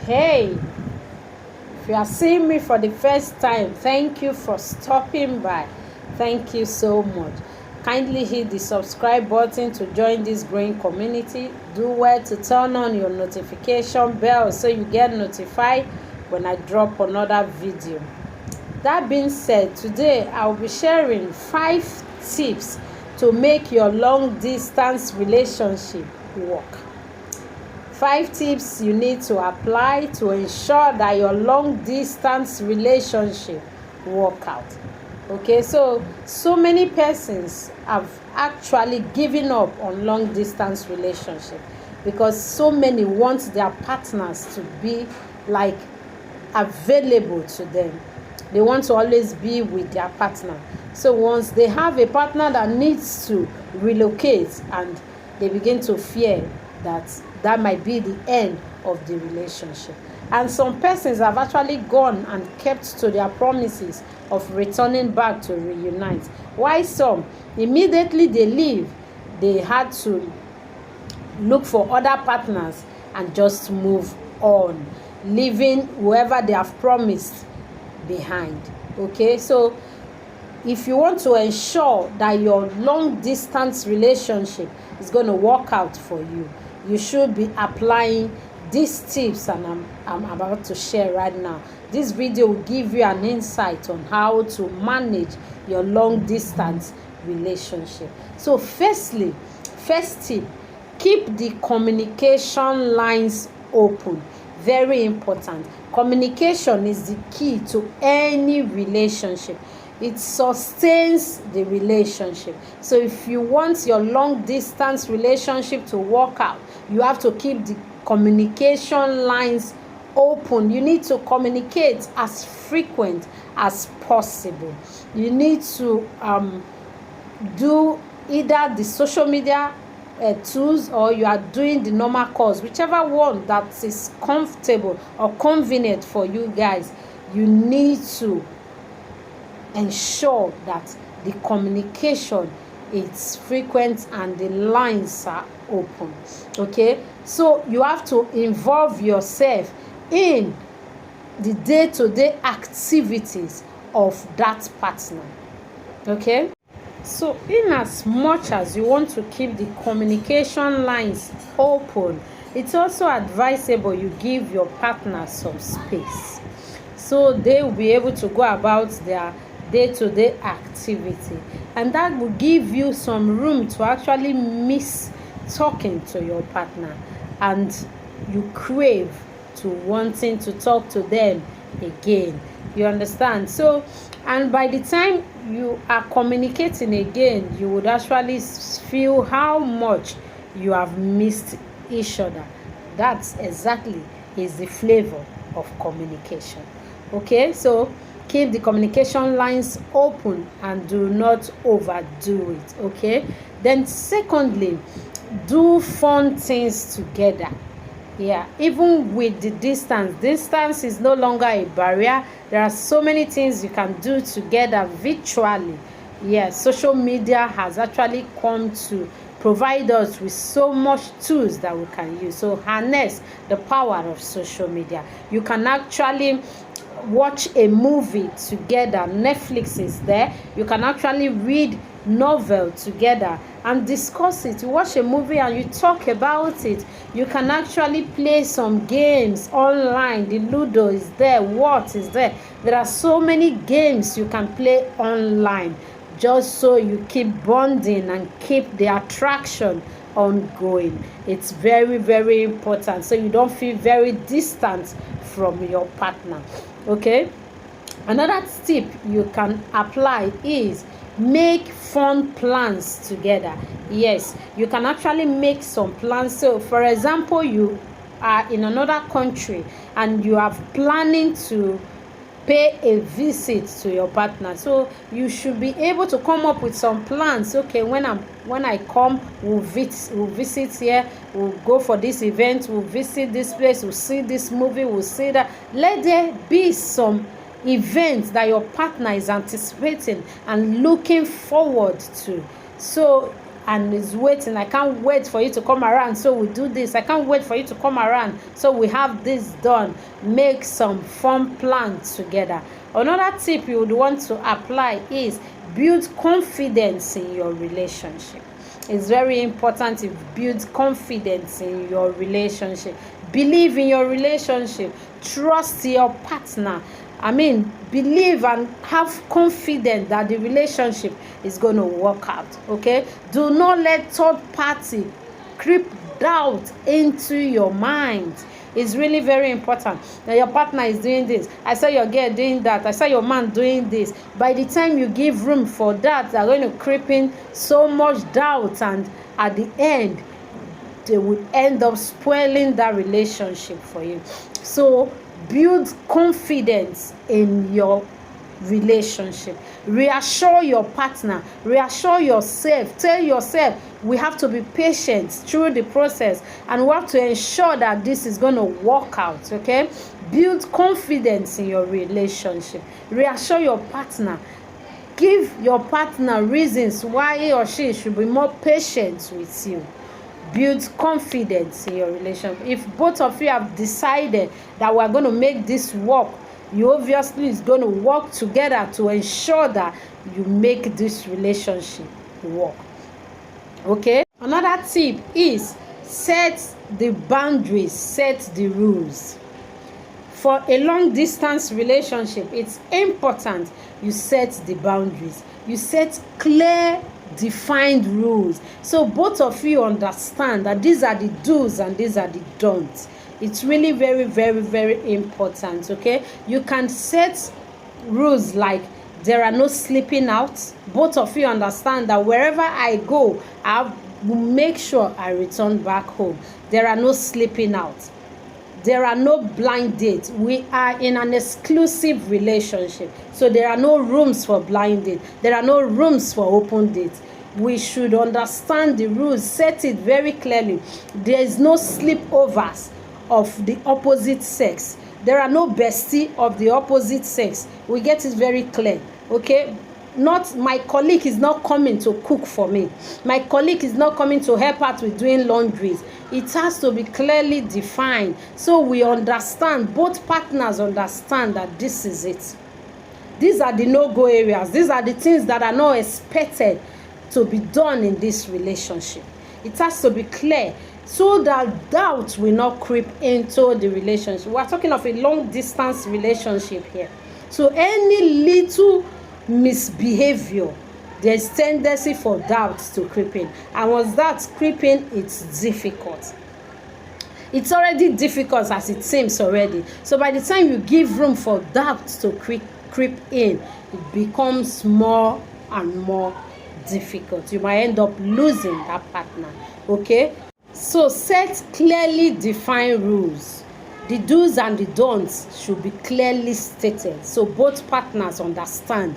Hey, if you are seeing me for the first time, thank you for stopping by. Thank you so much. Kindly hit the subscribe button to join this growing community. Do well to turn on your notification bell so you get notified when I drop another video. That being said, today I'll be sharing 5 tips to make your long distance relationship work. 5 tips you need to apply to ensure that your long distance relationship work out. Okay, so many persons have actually given up on long distance relationship because so many want their partners to be like available to them. They want to always be with their partner. So once they have a partner that needs to relocate, and they begin to fear that might be the end of the relationship. And some persons have actually gone and kept to their promises of returning back to reunite. Why some? Immediately they leave, they had to look for other partners and just move on, leaving whoever they have promised behind. Okay, so if you want to ensure that your long distance relationship is going to work out for you, you should be applying these tips and I'm about to share right now. This video will give you an insight on how to manage your long distance relationship. So first tip, keep the communication lines open. Very important. Communication is the key to any relationship. It sustains the relationship. So if you want your long distance relationship to work out, you have to keep the communication lines open. You need to communicate as frequent as possible. You need to do either the social media tools, or you are doing the normal calls, whichever one that is comfortable or convenient for you guys. You need to ensure that the communication is frequent and the lines are open. Okay, so you have to involve yourself in the day-to-day activities of that partner. Okay, so in as much as you want to keep the communication lines open, it's also advisable you give your partner some space so they will be able to go about their day-to-day activity, and that will give you some room to actually miss talking to your partner, and you crave to wanting to talk to them again. You understand? So, and by the time you are communicating again, you would actually feel how much you have missed each other. That's exactly is the flavor of communication. Okay, so keep the communication lines open and do not overdo it. Okay, then secondly, do fun things together. Yeah, even with the distance is no longer a barrier. There are so many things you can do together virtually. Yeah, social media has actually come to provide us with so much tools that we can use. So harness the power of social media. You can actually watch a movie together. Netflix is there. You can actually read novel together and discuss it. You watch a movie and you talk about it. You can actually play some games online. The Ludo is there. What is there? There are so many games you can play online, just so you keep bonding and keep the attraction ongoing. It's very, very important, so you don't feel very distant from your partner. Okay, another tip you can apply is make fun plans together. Yes, you can actually make some plans. So for example, you are in another country and you are planning to pay a visit to your partner, so you should be able to come up with some plans. Okay, when I come, we'll visit here, we'll go for this event, we'll visit this place, we'll see this movie, we'll see that. Let there be some events that your partner is anticipating and looking forward to. So and is waiting. I can't wait for you to come around, so we do this. I can't wait for you to come around, so we have this done. Make some fun plans together. Another tip you would want to apply is build confidence in your relationship. It's very important to build confidence in your relationship. Believe in your relationship. Trust your partner. Believe and have confidence that the relationship is going to work out. Okay? Do not let third party creep doubt into your mind. It's really very important that your partner is doing this. I saw your girl doing that. I saw your man doing this. By the time you give room for that, they're going to creep in so much doubt, and at the end, they will end up spoiling that relationship for you. So build confidence in your relationship. Reassure your partner, reassure yourself. Tell yourself we have to be patient through the process, and we have to ensure that this is going to work out. Okay? Build confidence in your relationship. Reassure your partner. Give your partner reasons why he or she should be more patient with you. Build confidence in your relationship. If both of you have decided that we're going to make this work, you obviously is going to work together to ensure that you make this relationship work. Okay? Another tip is set the boundaries, set the rules. For a long distance relationship, it's important you set the boundaries. You set clear, defined rules, so both of you understand that these are the do's and these are the don'ts. It's really very, very, very important. Okay? You can set rules like there are no sleeping out. Both of you understand that wherever I go, I will make sure I return back home. There are no sleeping out. There are no blind dates. We are in an exclusive relationship, so there are no rooms for blind date. There are no rooms for open dates. We should understand the rules, set it very clearly. There is no sleepovers of the opposite sex. There are no bestie of the opposite sex. We get it very clear. Okay? Not my colleague is not coming to cook for me. My colleague is not coming to help out with doing laundries. It has to be clearly defined, so we understand, both partners understand that this is it. These are the no-go areas. These are the things that are not expected to be done in this relationship. It has to be clear so that doubt will not creep into the relationship. We are talking of a long-distance relationship here. So any little misbehavior, there's tendency for doubt to creep in, and once that's creeping, it's difficult. It's already difficult as it seems already. So by the time you give room for doubt to creep in, it becomes more and more difficult. You might end up losing that partner. Okay? So set clearly defined rules. The do's and the don'ts should be clearly stated, so both partners understand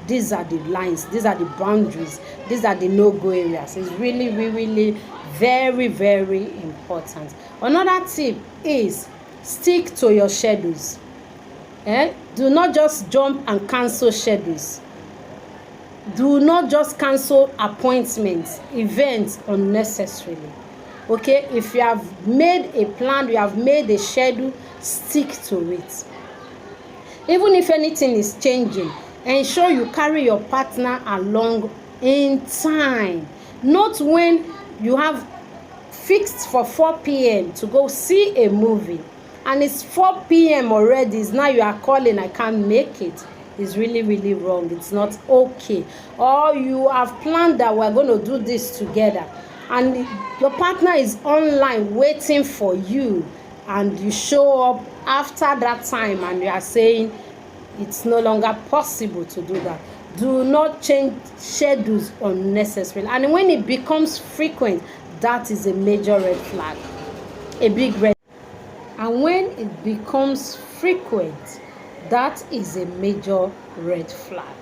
these are the lines, these are the boundaries, these are the no-go areas. It's really, really very, very important. Another tip is stick to your schedules. Do not just jump and cancel schedules. Do not just cancel appointments, events unnecessarily. Okay? If you have made a plan, you have made a schedule, stick to it. Even if anything is changing, ensure you carry your partner along in time. Not when you have fixed for 4 p.m. to go see a movie and it's 4 p.m. already. It's now you are calling, I can't make it. It's really, really wrong. It's not okay. Or you have planned that we're going to do this together and your partner is online waiting for you, and you show up after that time and you are saying it's no longer possible to do that. Do not change schedules unnecessarily. And when it becomes frequent, that is a major red flag, a big red. And when it becomes frequent, that is a major red flag.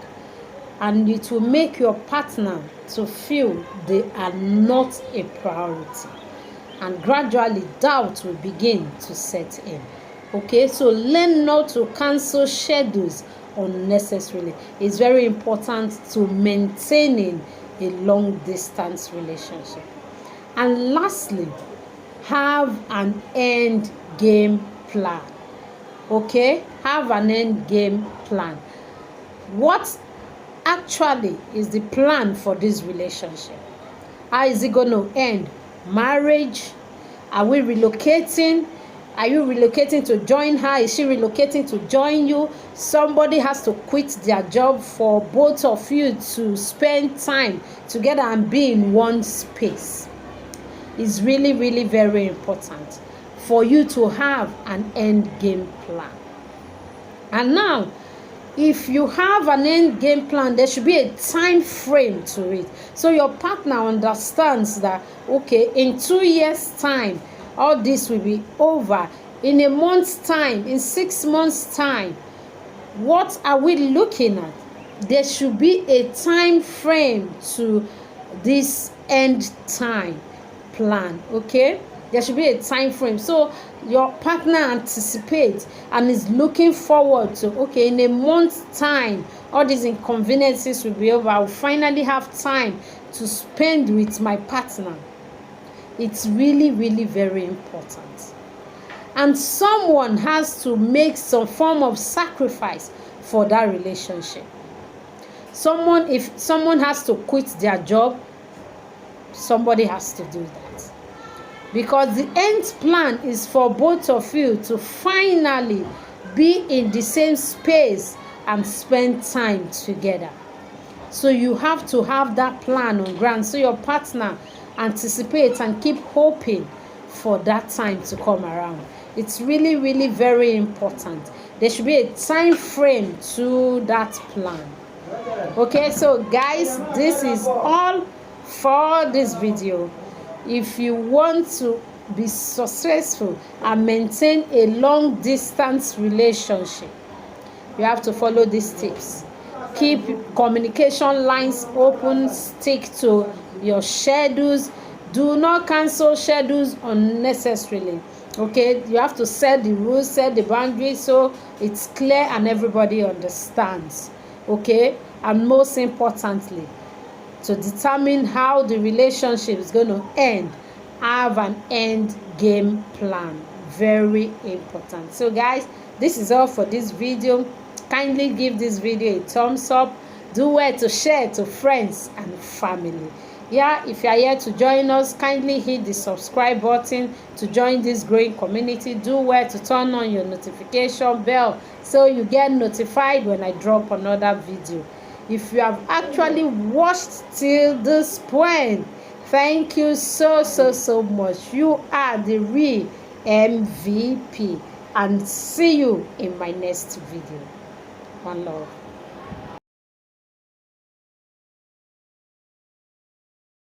And it will make your partner to feel they are not a priority. And gradually, doubt will begin to set in. Okay, so learn not to cancel schedules unnecessarily. It's very important to maintaining a long distance relationship. And lastly, have an end game plan. Okay, have an end game plan. What actually is the plan for this relationship? How is it going to end? Marriage? Are we relocating? Are you relocating to join her? Is she relocating to join you? Somebody has to quit their job for both of you to spend time together and be in one space. It's really, really very important for you to have an end game plan. And now, if you have an end game plan, there should be a time frame to it. So your partner understands that, okay, in 2 years' time, all this will be over. In a month's time, in 6 months' time, what are we looking at? There should be a time frame to this end time plan, okay? There should be a time frame. So your partner anticipates and is looking forward to, okay, in a month's time, all these inconveniences will be over. I will finally have time to spend with my partner. It's really, really very important. And someone has to make some form of sacrifice for that relationship. If someone has to quit their job, somebody has to do that. Because the end plan is for both of you to finally be in the same space and spend time together. So you have to have that plan on ground so your partner anticipates and keep hoping for that time to come around. It's really, really very important. There should be a time frame to that plan. Okay, so guys, this is all for this video. If you want to be successful and maintain a long distance relationship, you have to follow these tips. Keep communication lines open, stick to your schedules. Do not cancel schedules unnecessarily. Okay, you have to set the rules, set the boundaries so it's clear and everybody understands. Okay, and most importantly, to determine how the relationship is going to end, have an end game plan. Very important. So guys, this is all for this video. Kindly give this video a thumbs up. Do well to share to friends and family. Yeah, if you are here to join us, kindly hit the subscribe button to join this growing community. Do well to turn on your notification bell so you get notified when I drop another video. If you have actually watched till this point, thank you so much. You are the real MVP. And see you in my next video. One love.